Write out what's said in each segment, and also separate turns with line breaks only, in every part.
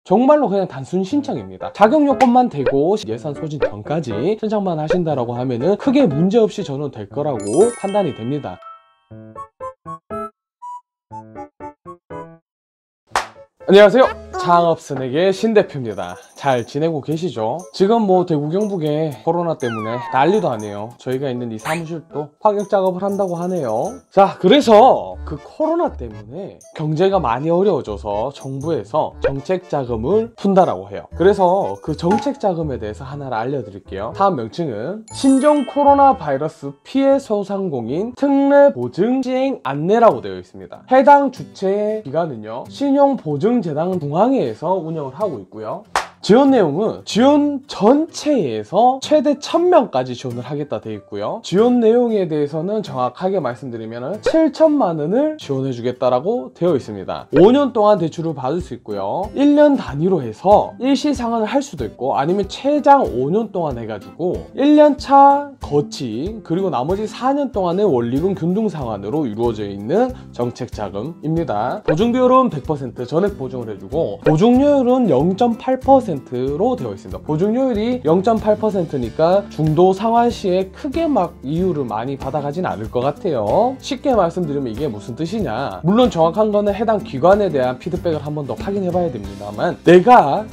정말로 그냥 단순 신청입니다. 자격 요건만 되고 예산 소진 전까지 신청만 하신다라고 하면은 크게 문제없이 저는 될 거라고 판단이 됩니다. 안녕하세요, 창업스낵의 신대표입니다. 잘 지내고 계시죠? 지금 뭐 대구 경북에 코로나 때문에 난리도 아니에요. 저희가 있는 이 사무실도 방역 작업을 한다고 하네요. 자, 그래서 그 코로나 때문에 경제가 많이 어려워져서 정부에서 정책 자금을 푼다라고 해요. 그래서 그 정책 자금에 대해서 하나를 알려드릴게요. 사업 명칭은 신종 코로나 바이러스 피해 소상공인 특례 보증 시행 안내라고 되어 있습니다. 해당 주체 기관은요, 신용보증재단 중앙회에서 운영을 하고 있고요. 지원 내용은 지원 전체에서 최대 1000명까지 지원을 하겠다 되어 있고요. 지원 내용에 대해서는 정확하게 말씀드리면 7천만 원을 지원해 주겠다라고 되어 있습니다. 5년 동안 대출을 받을 수 있고요. 1년 단위로 해서 일시 상환을 할 수도 있고, 아니면 최장 5년 동안 해가지고 1년차 거치 그리고 나머지 4년 동안의 원리금 균등 상환으로 이루어져 있는 정책 자금입니다. 보증 비율은 100% 전액 보증을 해주고, 보증료율은 0.8%로 되어 있습니다. 보증료율이 0.8%니까 중도 상환 시에 크게 막 이유를 많이 받아가진 않을 것 같아요. 쉽게 말씀드리면 이게 무슨 뜻이냐, 물론 정확한 거는 해당 기관에 대한 피드백을 한 번 더 확인해 봐야 됩니다만, 내가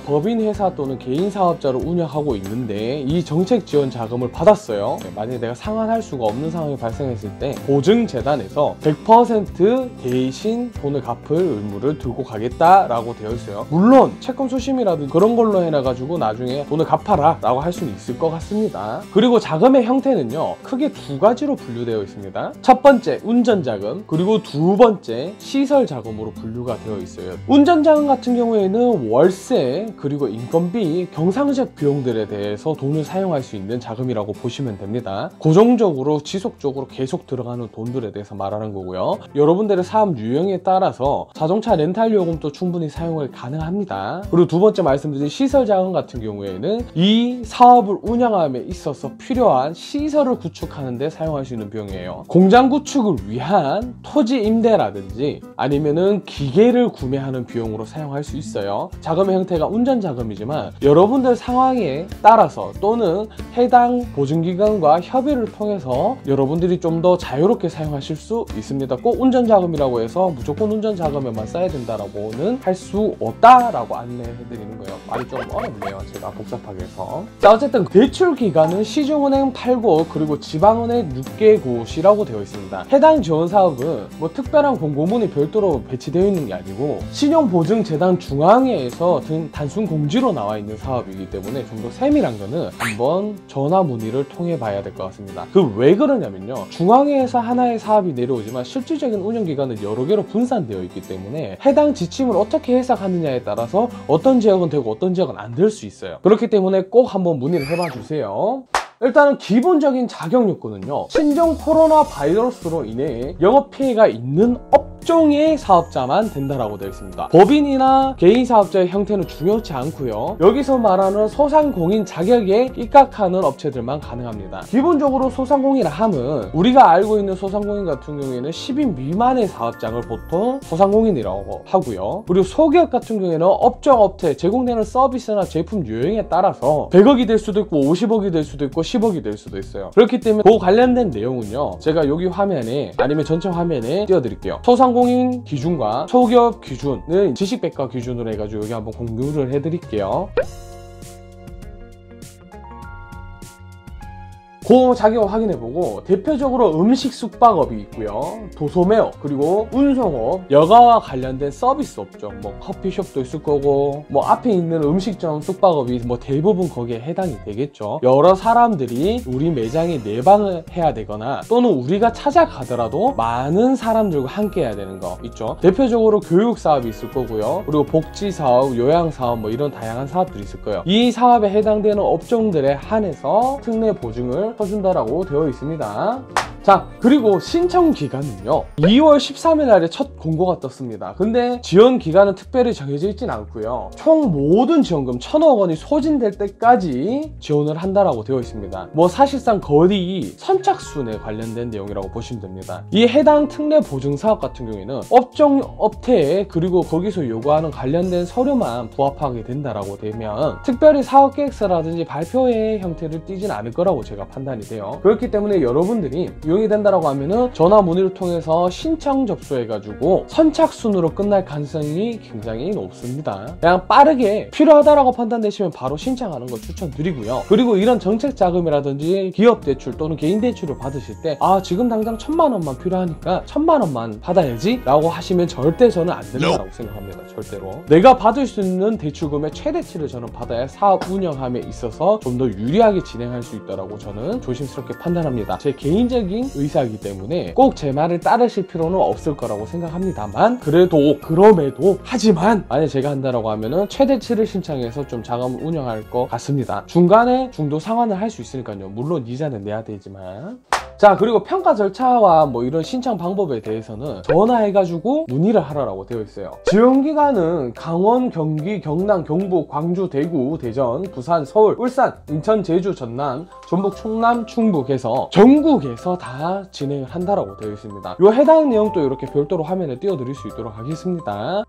법인 회사 또는 개인 사업자를 운영하고 있는데 이 정책 지원 자금을 받았어요. 만약에 내가 상환할 수가 없는 상황이 발생했을 때 보증재단에서 100% 대신 돈을 갚을 의무를 들고 가겠다라고 되어 있어요. 물론 채권 소심이라든지 그런 걸로 해놔가지고 나중에 돈을 갚아라 라고 할 수는 있을 것 같습니다. 그리고 자금의 형태는요, 크게 두 가지로 분류되어 있습니다. 첫 번째 운전자금, 그리고 두 번째 시설자금으로 분류가 되어 있어요. 운전자금 같은 경우에는 월세 그리고 인건비, 경상적 비용들에 대해서 돈을 사용할 수 있는 자금이라고 보시면 됩니다. 고정적으로 지속적으로 계속 들어가는 돈들에 대해서 말하는 거고요. 여러분들의 사업 유형에 따라서 자동차 렌탈 요금도 충분히 사용을 가능합니다. 그리고 두 번째 말씀드린 시설 자금 같은 경우에는 이 사업을 운영함에 있어서 필요한 시설을 구축하는 데 사용할 수 있는 비용이에요. 공장 구축을 위한 토지 임대라든지 아니면은 기계를 구매하는 비용으로 사용할 수 있어요. 자금의 형태가 운전 자금이지만 여러분들 상황에 따라서 또는 해당 보증기관과 협의를 통해서 여러분들이 좀 더 자유롭게 사용하실 수 있습니다. 꼭 운전 자금이라고 해서 무조건 운전 자금에만 써야 된다라고는 할 수 없다라고 안내해드리는 거예요. 말이 조금 어렵네요, 제가 복잡하게 해서. 자, 어쨌든 대출 기관은 시중은행 8곳 그리고 지방은행 6개곳이라고 되어 있습니다. 해당 지원 사업은 뭐 특별한 공고문이 별도로 배치되어 있는 게 아니고 신용보증재단 중앙회에서 단순 공지로 나와 있는 사업이기 때문에 좀 더 세밀한 거는 한번 전화 문의를 통해 봐야 될 것 같습니다. 왜 그러냐면요, 중앙회에서 하나의 사업이 내려오지만 실질적인 운영기관은 여러 개로 분산되어 있기 때문에 해당 지침을 어떻게 해석하느냐에 따라서 어떤 지역은 되고 어떤 지역은 안 될 수 있어요. 그렇기 때문에 꼭 한번 문의를 해봐 주세요. 일단은 기본적인 자격 요건은요, 신종 코로나 바이러스로 인해 영업 피해가 있는 업종의 사업자만 된다라고 되어 있습니다. 법인이나 개인 사업자의 형태는 중요치 않고요, 여기서 말하는 소상공인 자격에 입각하는 업체들만 가능합니다. 기본적으로 소상공인이라 함은 우리가 알고 있는 소상공인 같은 경우에는 10인 미만의 사업장을 보통 소상공인이라고 하고요. 그리고 소기업 같은 경우에는 업종 업체 제공되는 서비스나 제품 유형에 따라서 100억이 될 수도 있고 50억이 될 수도 있고 10억이 될 수도 있어요. 그렇기 때문에 그 관련된 내용은요, 제가 여기 화면에 아니면 전체 화면에 띄워드릴게요. 소상공인 기준과 소기업 기준은 지식백과 기준으로 해가지고 여기 한번 공유를 해드릴게요. 그 자격을 확인해보고, 대표적으로 음식 숙박업이 있고요, 도소매업, 그리고 운송업, 여가와 관련된 서비스 업종, 뭐 커피숍도 있을 거고, 뭐 앞에 있는 음식점 숙박업이 뭐 대부분 거기에 해당이 되겠죠. 여러 사람들이 우리 매장에 내방을 해야 되거나 또는 우리가 찾아가더라도 많은 사람들과 함께 해야 되는 거 있죠. 대표적으로 교육 사업이 있을 거고요, 그리고 복지 사업, 요양 사업, 뭐 이런 다양한 사업들이 있을 거예요. 이 사업에 해당되는 업종들에 한해서 특례 보증을 쳐준다라고 되어 있습니다. 자, 그리고 신청 기간은요 2월 13일 날에 첫 공고가 떴습니다. 근데 지원 기간은 특별히 정해져 있진 않고요, 총 모든 지원금 1,000억 원이 소진될 때까지 지원을 한다라고 되어 있습니다. 뭐 사실상 거의 선착순에 관련된 내용이라고 보시면 됩니다. 이 해당 특례 보증 사업 같은 경우에는 업종 업태에 그리고 거기서 요구하는 관련된 서류만 부합하게 된다라고 되면 특별히 사업 계획서라든지 발표회 형태를 띠진 않을 거라고 제가 판단이 돼요. 그렇기 때문에 여러분들이 이용이 된다라고 하면은 전화 문의를 통해서 신청 접수해가지고 선착순으로 끝날 가능성이 굉장히 높습니다. 그냥 빠르게 필요하다라고 판단되시면 바로 신청하는 거 추천드리고요. 그리고 이런 정책 자금이라든지 기업 대출 또는 개인 대출을 받으실 때 지금 당장 1,000만 원만 필요하니까 1,000만 원만 받아야지 라고 하시면 절대 저는 안 된다라고 생각합니다. 절대로. 내가 받을 수 있는 대출금의 최대치를 저는 받아야 사업 운영함에 있어서 좀 더 유리하게 진행할 수 있다라고 저는 조심스럽게 판단합니다. 제 개인적인 의사이기 때문에 꼭 제 말을 따르실 필요는 없을 거라고 생각합니다만, 그럼에도 하지만 만약 제가 한다라고 하면은 최대치를 신청해서 좀 자금을 운영할 것 같습니다. 중간에 중도 상환을 할 수 있으니까요. 물론 이자는 내야 되지만. 자, 그리고 평가 절차와 뭐 이런 신청 방법에 대해서는 전화해가지고 문의를 하라고 되어 있어요. 지원기간은 강원, 경기, 경남, 경북, 광주, 대구, 대전, 부산, 서울, 울산, 인천, 제주, 전남, 전북, 충남, 충북에서 전국에서 다 진행을 한다라고 되어 있습니다. 요 해당 내용도 이렇게 별도로 화면에 띄워드릴 수 있도록 하겠습니다.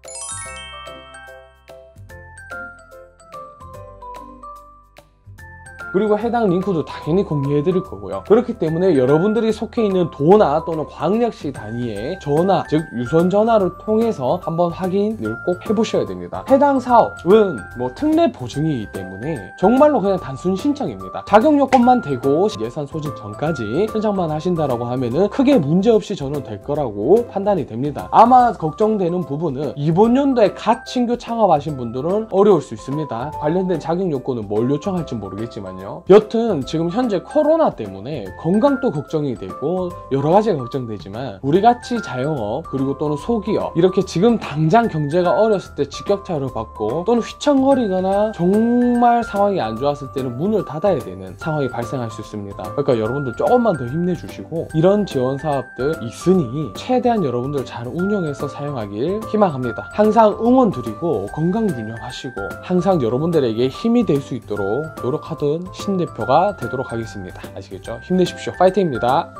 그리고 해당 링크도 당연히 공유해 드릴 거고요. 그렇기 때문에 여러분들이 속해 있는 도나 또는 광역시 단위의 전화, 즉 유선 전화를 통해서 한번 확인을 꼭 해보셔야 됩니다. 해당 사업은 뭐 특례 보증이기 때문에 정말로 그냥 단순 신청입니다. 자격 요건만 되고 예산 소진 전까지 신청만 하신다라고 하면은 크게 문제없이 저는 될 거라고 판단이 됩니다. 아마 걱정되는 부분은 이번 연도에 갓 신규 창업하신 분들은 어려울 수 있습니다. 관련된 자격 요건은 뭘 요청할지 모르겠지만요. 여튼 지금 현재 코로나 때문에 건강도 걱정이 되고 여러 가지가 걱정되지만 우리같이 자영업 그리고 또는 소기업 이렇게 지금 당장 경제가 어렸을 때 직격차를 받고 또는 휘청거리거나 정말 상황이 안 좋았을 때는 문을 닫아야 되는 상황이 발생할 수 있습니다. 그러니까 여러분들 조금만 더 힘내주시고 이런 지원 사업들 있으니 최대한 여러분들 잘 운영해서 사용하길 희망합니다. 항상 응원 드리고 건강 유념하시고 항상 여러분들에게 힘이 될 수 있도록 노력하던 신 대표가 되도록 하겠습니다. 아시겠죠? 힘내십시오. 파이팅입니다.